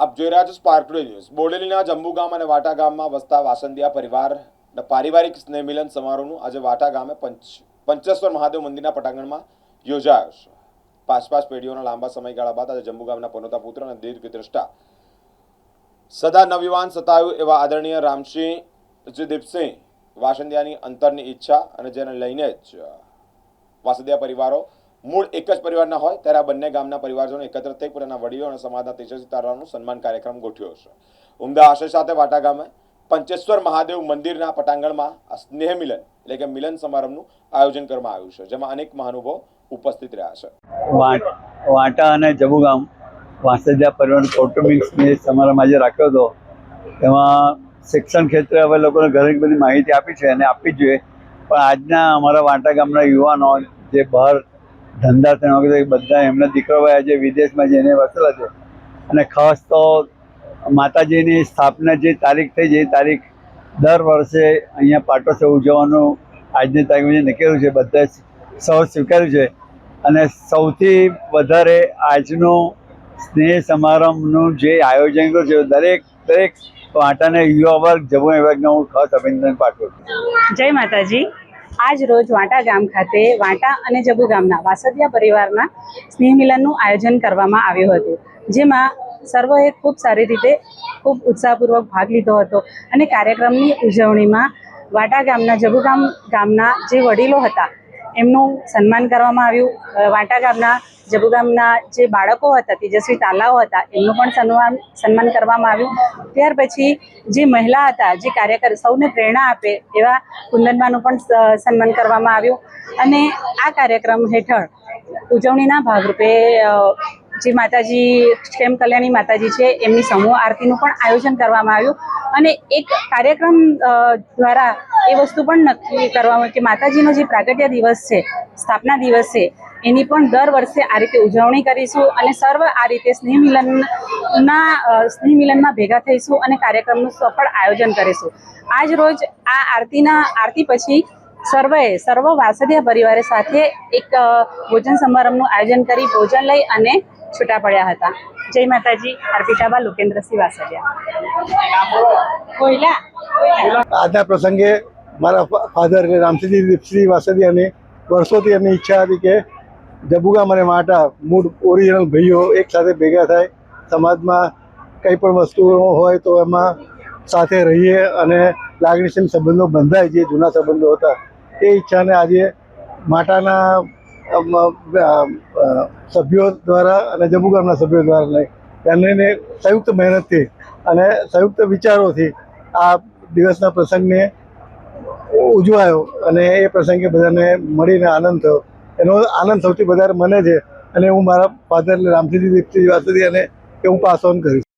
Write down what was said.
આપ જોઈ રહ્યા છો સ્પાર્ક ટુડે ન્યૂઝ। બોડેલીના જંબુ ગામ અને વાટા ગામમાં વસતા વાસંદિયા પરિવારના પારિવારિક સ્નેહ મિલન સમારોહનું આજે વાટા ગામે પંચેશ્વર મહાદેવ મંદિરના પટાંગણમાં યોજાયો છે। પાંચ પેઢીઓના લાંબા સમયગાળા બાદ આજે જંબુ ગામના પનોતા પુત્ર અને દીર્ઘદ્રષ્ટા સદા નવયુવાન સતાયું એવા આદરણીય રામસિંહ દીપસિંહ વાસંદિયાની અંતરની ઈચ્છા અને જેને લઈને જ વાસંદિયા પરિવારો મૂળ એક જ પરિવારના હોય ત્યારે આ બંને ગામના પરિવારજનો એકત્ર થઈ પોતાના વડીલો અને સમાજના તેજસ્વી તારાઓનું સન્માન કાર્યક્રમ ગોઠવ્યો છે। ઉમદા આશય સાથે વાટા ગામે પંચેશ્વર મહાદેવ મંદિરના પટાંગણમાં આ સ્નેહ મિલન એટલે કે મિલન સમારંભનું આયોજન કરવામાં આવ્યું છે, જેમાં અનેક મહાનુભાવો ઉપસ્થિત રહ્યા છે। વાટા અને જંબુ ગામ વાસંદિયા પરિવાર કૌટુંબિક સ્નેહ સમારંભ આજે રાખ્યો હતો। તેમાં શિક્ષણ ક્ષેત્રે હવે લોકોને ઘણી બધી માહિતી આપી છે અને આપવી જોઈએ, પણ આજના અમારા વાટા ગામના યુવાનો જે બહાર ધંધા તેના બધા એમના દીકરાઓ આજે વિદેશમાં જઈને વસેલા છે અને ખાસ તો માતાજીની સ્થાપના જે તારીખ થઈ છે એ તારીખ દર વર્ષે અહીંયા પાટોત્સવ ઉજવવાનું આજની તારીખમાં નીકળ્યું છે, બધા સૌ સ્વીકાર્યું છે અને સૌથી વધારે આજનું સ્નેહ સમારંભનું જે આયોજન કર્યું છે દરેક વાટાને યુવા વર્ગ જમ્મુ વિભાગને હું ખાસ અભિનંદન પાઠવું છું। જય માતાજી। આજ રોજ વાટા ગામ ખાતે વાટા અને જંબુ ગામના વાસંદિયા પરિવારના સ્નેહ મિલનનું આયોજન કરવામાં આવ્યું હતું, જેમાં સર્વોએ ખૂબ સારી રીતે ખૂબ ઉત્સાહપૂર્વક ભાગ લીધો હતો અને કાર્યક્રમની ઉજવણીમાં વાટા ગામના જંબુ ગામના જે વડીલો હતા એમનું સન્માન કરવામાં આવ્યું। વાટા ગામના જંબુ ગામના જે બાળકો હતા તેજસ્વી તાલાઓ હતા એમનું પણ સન્માન કરવામાં આવ્યું। ત્યાર પછી જે મહિલા હતા જે કાર્યકર સૌને પ્રેરણા આપે એવા કુંદનબાનું પણ સન્માન કરવામાં આવ્યું અને આ કાર્યક્રમ હેઠળ ઉજવણીના ભાગરૂપે જે માતાજી ક્ષેમ કલ્યાણી માતાજી છે એમની સમૂહ આરતીનું પણ આયોજન કરવામાં આવ્યું અને એક કાર્યક્રમ દ્વારા એ વસ્તુ પણ નક્કી કરવામાં કે માતાજીનો જે પ્રાગટ્ય દિવસ છે, સ્થાપના દિવસ છે, એની પણ દર વર્ષે આ રીતે ઉજવણી કરીશું અને સર્વ આ રીતે સ્નેહ મિલનમાં ભેગા થઈશું અને કાર્યક્રમનું સફળ આયોજન કરીશું। આજ રોજ આ આરતી પછી સર્વ વાસંદિયા પરિવારે સાથે એક ભોજન સમારંભનું આયોજન કરી ભોજન લઈ અને છૂટા પડ્યા હતા। જય માતાજી। અર્પિતાબા લોકેન્દ્રસિંહ વાસંદિયા। આજના પ્રસંગે મારા ફાધર રામસિંહ દીપસિંહ વાસંદિયાની વર્ષોથી એમની ઈચ્છા હતી કે જંબુ ગામ અને વાટા મૂળ ઓરિજિનલ ભાઈઓ એક સાથે ભેગા થાય, સમાજમાં કંઈ પણ વસ્તુઓ હોય તો એમાં સાથે રહીએ અને લાગણીશીલ સંબંધો બંધાય, જે જૂના સંબંધો હતા એ ઈચ્છાને આજે માટાના સભ્યો દ્વારા અને જંબુ ગામના સભ્યો દ્વારા બંનેને સંયુક્ત મહેનતથી અને સંયુક્ત વિચારોથી આ દિવસના પ્રસંગને ઉજવાયો અને એ પ્રસંગે બધાને મળીને આનંદ થયો। એનો આનંદ સૌથી વધારે મને છે અને હું મારા ફાધર રામસિંહ દીપસિંહ વાસંદિયાને હું પાસ ઓન કરીશ।